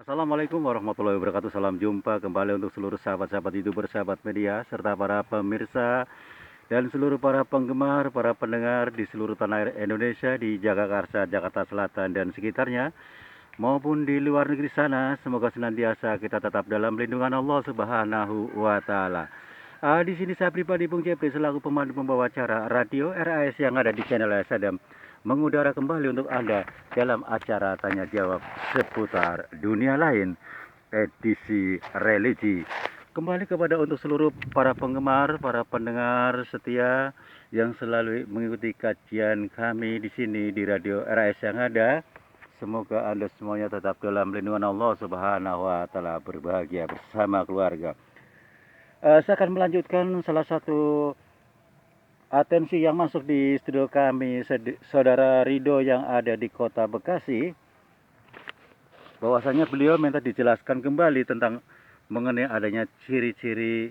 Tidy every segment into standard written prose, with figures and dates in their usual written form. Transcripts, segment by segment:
Assalamualaikum warahmatullahi wabarakatuh. Salam jumpa kembali untuk seluruh sahabat-sahabat YouTuber, sahabat media, serta para pemirsa dan seluruh para penggemar, para pendengar di seluruh tanah air Indonesia, di Jagakarsa, Jakarta Selatan dan sekitarnya, maupun di luar negeri sana. Semoga senantiasa kita tetap dalam lindungan Allah Subhanahu wa taala. Di sini saya pribadi Bung Jepri selaku pemandu pembawa acara radio RAS yang ada di channel Sadam mengudara kembali untuk Anda dalam acara tanya jawab seputar dunia lain edisi religi. Kembali kepada untuk seluruh para penggemar, para pendengar setia yang selalu mengikuti kajian kami di sini di radio RAS yang ada. Semoga Anda semuanya tetap dalam lindungan Allah Subhanahu wa taala, berbahagia bersama keluarga. Saya akan melanjutkan salah satu atensi yang masuk di studio kami, saudara Rido yang ada di kota Bekasi. Bahwasanya beliau minta dijelaskan kembali tentang mengenai adanya ciri-ciri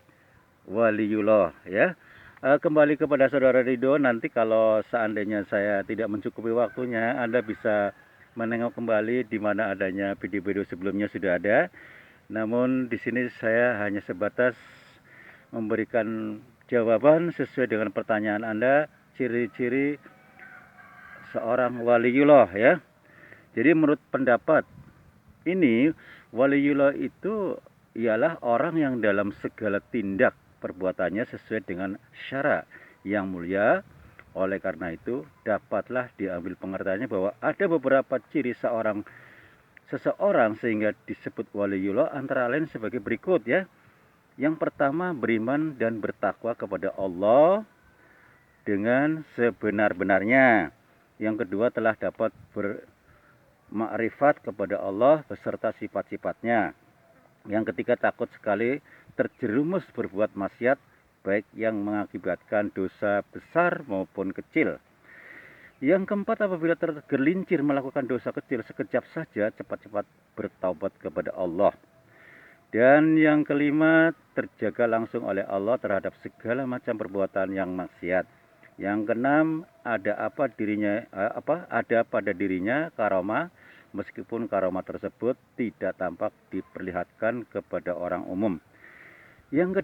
waliullah ya. Kembali kepada saudara Rido, nanti kalau seandainya saya tidak mencukupi waktunya, Anda bisa menengok kembali di mana adanya video-video sebelumnya sudah ada. Namun di sini saya hanya sebatas memberikan jawaban sesuai dengan pertanyaan Anda, ciri-ciri seorang waliullah ya. Jadi menurut pendapat ini, waliullah itu ialah orang yang dalam segala tindak perbuatannya sesuai dengan syara yang mulia. Oleh karena itu dapatlah diambil pengertiannya bahwa ada beberapa ciri seseorang sehingga disebut waliullah, antara lain sebagai berikut ya. Yang pertama, beriman dan bertakwa kepada Allah dengan sebenar-benarnya. Yang kedua, telah dapat bermakrifat kepada Allah beserta sifat-sifatnya. Yang ketiga, takut sekali terjerumus berbuat maksiat, baik yang mengakibatkan dosa besar maupun kecil. Yang keempat, apabila tergelincir melakukan dosa kecil, sekejap saja cepat-cepat bertaubat kepada Allah. Dan yang kelima, terjaga langsung oleh Allah terhadap segala macam perbuatan yang maksiat. Yang keenam, ada pada dirinya karomah, meskipun karomah tersebut tidak tampak diperlihatkan kepada orang umum. Yang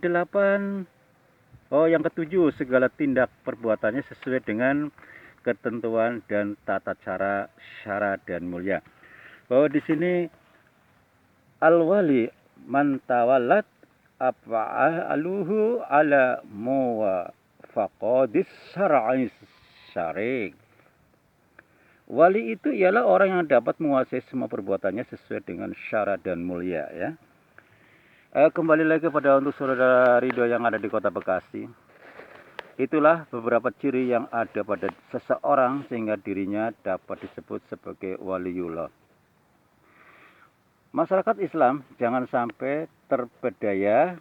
ketujuh, segala tindak perbuatannya sesuai dengan ketentuan dan tata cara syara dan mulia. Bahwa di sini al-wali man tawallat af'aluhu ala muwafaqadis syar'i syarik. Wali itu ialah orang yang dapat menguasai semua perbuatannya sesuai dengan syara dan mulia ya. Kembali lagi kepada untuk saudara Rido yang ada di kota Bekasi. Itulah beberapa ciri yang ada pada seseorang sehingga dirinya dapat disebut sebagai waliullah. Masyarakat Islam jangan sampai terpedaya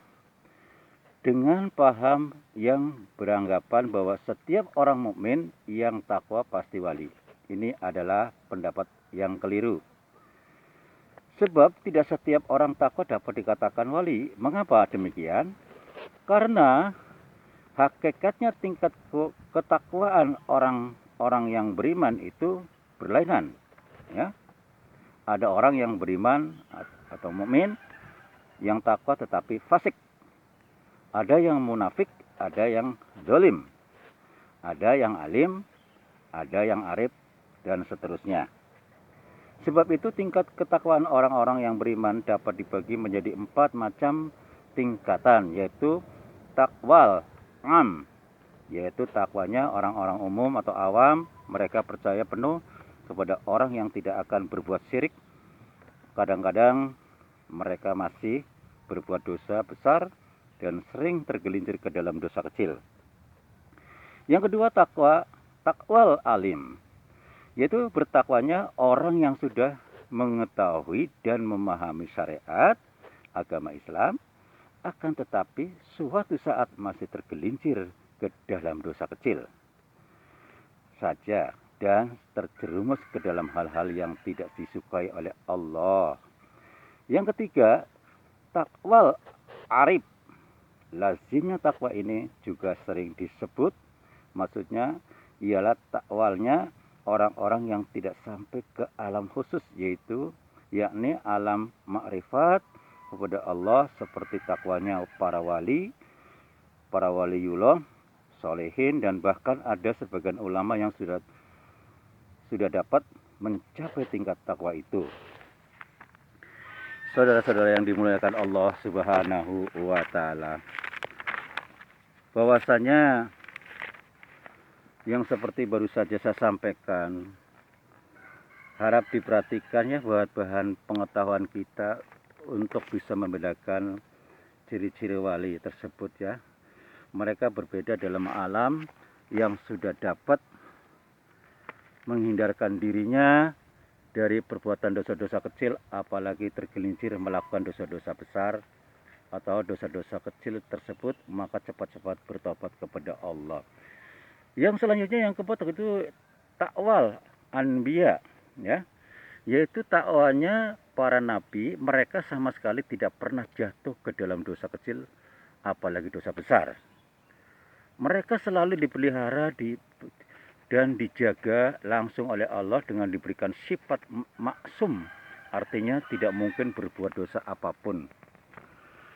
dengan paham yang beranggapan bahwa setiap orang mukmin yang takwa pasti wali. Ini adalah pendapat yang keliru. Sebab tidak setiap orang takwa dapat dikatakan wali. Mengapa demikian? Karena hakikatnya tingkat ketakwaan orang-orang yang beriman itu berlainan, ya. Ada orang yang beriman atau mukmin yang takwa tetapi fasik. Ada yang munafik, ada yang zalim. Ada yang alim, ada yang arif, dan seterusnya. Sebab itu tingkat ketakwaan orang-orang yang beriman dapat dibagi menjadi 4 macam tingkatan, yaitu takwal am, yaitu takwanya orang-orang umum atau awam, mereka percaya penuh kepada orang yang tidak akan berbuat syirik. Kadang-kadang mereka masih berbuat dosa besar dan sering tergelincir ke dalam dosa kecil. Yang kedua, takwal alim, yaitu bertakwanya orang yang sudah mengetahui dan memahami syariat agama Islam, akan tetapi suatu saat masih tergelincir ke dalam dosa kecil saja dan terjerumus ke dalam hal-hal yang tidak disukai oleh Allah. Yang ketiga, takwal arif. Lazimnya takwa ini juga sering disebut, maksudnya ialah takwalnya orang-orang yang tidak sampai ke alam khusus, yaitu yakni alam makrifat kepada Allah seperti takwanya para waliullah, solehin, dan bahkan ada sebagian ulama yang sudah dapat mencapai tingkat takwa itu. Saudara-saudara yang dimuliakan Allah Subhanahu wa Ta'ala, bahwasanya yang seperti baru saja saya sampaikan, harap diperhatikan ya buat bahan pengetahuan kita untuk bisa membedakan ciri-ciri wali tersebut ya. Mereka berbeda dalam alam yang sudah dapat menghindarkan dirinya dari perbuatan dosa-dosa kecil, apalagi tergelincir melakukan dosa-dosa besar atau dosa-dosa kecil tersebut, maka cepat-cepat bertobat kepada Allah. Yang selanjutnya yang keempat itu takwal anbiya ya, yaitu takwanya para nabi. Mereka sama sekali tidak pernah jatuh ke dalam dosa kecil apalagi dosa besar. Mereka selalu dipelihara dan dijaga langsung oleh Allah dengan diberikan sifat maksum, artinya tidak mungkin berbuat dosa apapun.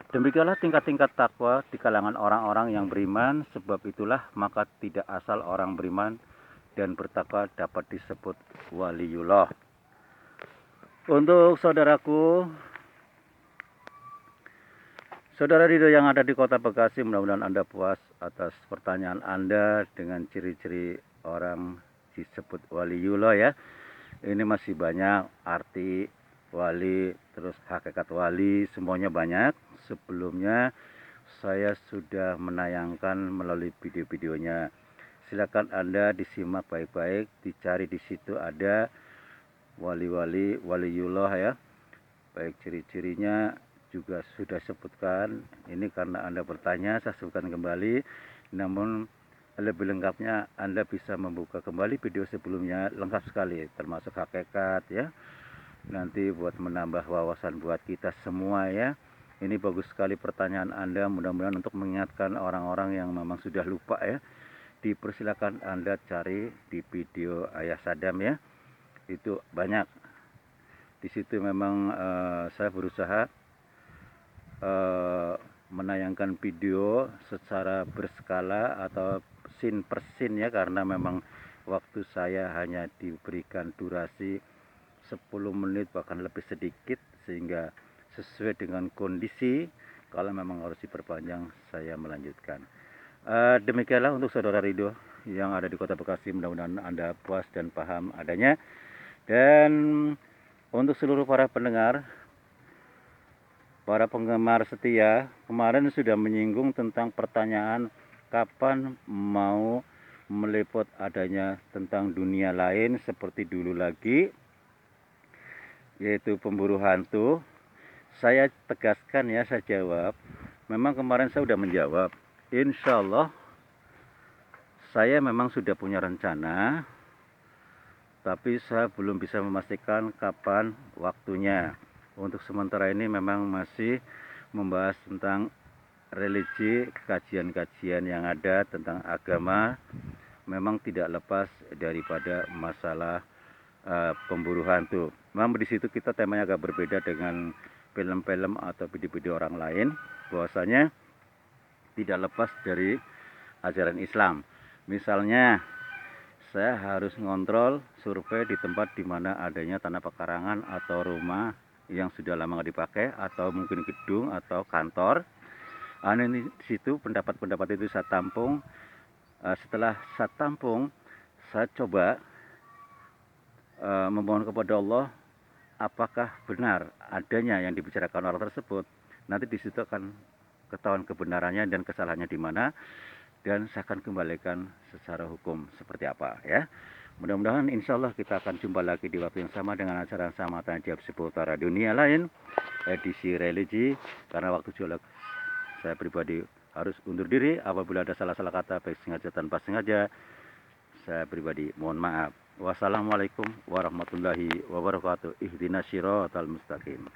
Demikianlah tingkat-tingkat takwa di kalangan orang-orang yang beriman. Sebab itulah maka tidak asal orang beriman dan bertakwa dapat disebut waliullah. Untuk saudaraku, saudara Ridho yang ada di kota Bekasi, mudah-mudahan Anda puas atas pertanyaan Anda dengan ciri-ciri orang disebut waliullah ya. Ini masih banyak arti wali, terus hakikat wali, semuanya banyak. Sebelumnya saya sudah menayangkan melalui video-videonya. Silakan Anda disimak baik-baik, dicari di situ ada waliullah ya. Baik ciri-cirinya juga sudah sebutkan. Ini karena Anda bertanya, saya sebutkan kembali. Namun lebih lengkapnya Anda bisa membuka kembali video sebelumnya, lengkap sekali termasuk hakikat ya. Nanti buat menambah wawasan buat kita semua ya. Ini bagus sekali pertanyaan Anda, mudah-mudahan untuk mengingatkan orang-orang yang memang sudah lupa ya. Dipersilakan Anda cari di video Ayah Saddam ya. Itu banyak. Di situ memang saya berusaha menayangkan video secara berskala atau scene per scene ya, karena memang waktu saya hanya diberikan durasi 10 menit bahkan lebih sedikit, sehingga sesuai dengan kondisi kalau memang harus diperpanjang saya melanjutkan. Demikianlah untuk saudara Ridho yang ada di kota Bekasi, mudah-mudahan Anda puas dan paham adanya. Dan untuk seluruh para pendengar, para penggemar setia, kemarin sudah menyinggung tentang pertanyaan kapan mau meliput adanya tentang dunia lain seperti dulu lagi, yaitu pemburu hantu. Saya tegaskan ya, saya jawab. Memang kemarin saya sudah menjawab. Insya Allah saya memang sudah punya rencana, tapi saya belum bisa memastikan kapan waktunya. Untuk sementara ini memang masih membahas tentang religi, kajian-kajian yang ada tentang agama. Memang tidak lepas daripada masalah pemburu hantu. Memang di situ kita temanya agak berbeda dengan film-film atau video-video orang lain, bahwasanya tidak lepas dari ajaran Islam. Misalnya saya harus ngontrol survei di tempat di mana adanya tanah pekarangan atau rumah yang sudah lama nggak dipakai, atau mungkin gedung atau kantor. Di situ pendapat-pendapat itu saya tampung. Setelah saya tampung, saya coba memohon kepada Allah, apakah benar adanya yang dibicarakan orang tersebut. Nanti di situ akan ketahuan kebenarannya dan kesalahannya di mana, dan saya akan kembalikan secara hukum seperti apa ya. Mudah-mudahan insya Allah kita akan jumpa lagi di waktu yang sama dengan acara yang sama, tanya jawab seputar dunia lain, edisi religi. Karena waktu juga saya pribadi harus undur diri. Apabila ada salah-salah kata baik sengaja tanpa sengaja, saya pribadi mohon maaf. Wassalamualaikum warahmatullahi wabarakatuh. Ihdinas siratal mustaqim.